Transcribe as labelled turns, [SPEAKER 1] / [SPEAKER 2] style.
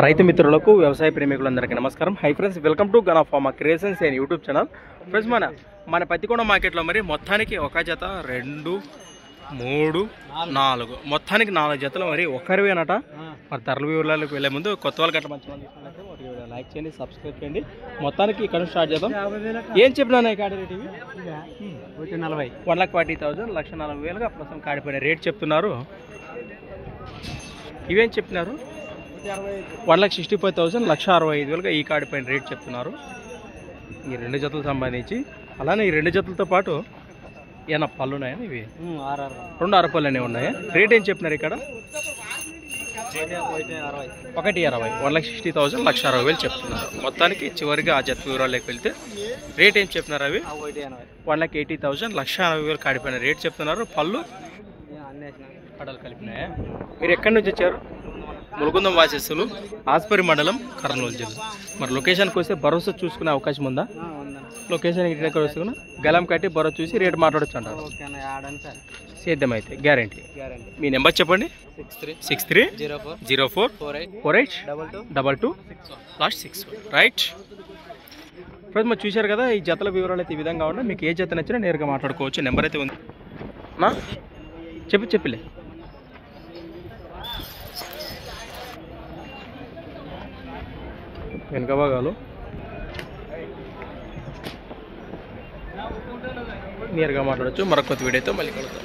[SPEAKER 1] రైతు మిత్రులకు వ్యవసాయ ప్రేమికులందరికీ నమస్కారం. Hi friends, welcome to Gana pharma creations and YouTube channel. Friends, మన పత్తికొండ మార్కెట్లో మరి మొత్తానికి ఒక జత 2, 3, 4 మొత్తానికి 4 జతలు మరి ఒక్కరివేనట. మరి ధరల వివరాలకు వెళ్ళే ముందు కొత్త వాళ్ళు గట్ట మంచి లైక్ చేయండి, సబ్స్క్రైబ్ చేయండి. మొత్తానికి ఇక్కడ స్టార్ట్ చేద్దాం. ఏం చెప్పినా కాడి రేట్ ఇవి 1,40,000 1,40,000 ప్రస్తుతం కాడిపోయిన రేట్ చెప్తున్నారు. ఇవేం చెప్పినారు 1,65,000 1,65,000 ఈ కాడిపోయిన రేట్ చెప్తున్నారు. ఈ 2 జతలకు సంబంధించి. అలానే ఈ 2 జతలతో పాటు ఏమన్నా పళ్ళు ఉన్నాయా? ఇవి 2 అరపళ్ళు అనేవి ఉన్నాయా? రేట్ ఏం చెప్పినారు ఇక్కడ? 1,60,000 1,60,000 1,60,000 చెప్తున్నారు. మొత్తానికి చివరిగా ఆ జత వివరాల్లోకి వెళ్తే రేట్ ఏం చెప్పినారు? అవి 1,80,000 1,60,000 కాడిపోయిన రేట్ చెప్తున్నారు. పళ్ళు కడలు కలిపినాయా? మీరు ఎక్కడి నుంచి వచ్చారు? ములుగుందం వాసేసులు, ఆస్పరి మండలం, కర్నూలు జిల్లా. మరి లొకేషన్కి వస్తే భరోసా చూసుకునే అవకాశం ఉందా? లొకేషన్ ఎక్కడ వస్తున్నా గలం కట్టి భరోసా చూసి రేట్ మాట్లాడచ్చు అంటారు. సేద్యం అయితే గ్యారంటీ. మీ నెంబర్ చెప్పండి. 63044822 లాస్ట్ 6 రైట్. ఫ్రెండ్స్, మరి చూశారు కదా, ఈ జతల వివరాలు అయితే ఈ విధంగా ఉన్నాయి. మీకు ఏ జత నచ్చినా నేరుగా మాట్లాడుకోవచ్చు. నెంబర్ అయితే ఉంది నా చెప్పలే. వెనక భాగాలు నేరుగా మాట్లాడచ్చు. మరొక కొత్త వీడియోతో మళ్ళీ కలుద్దాం.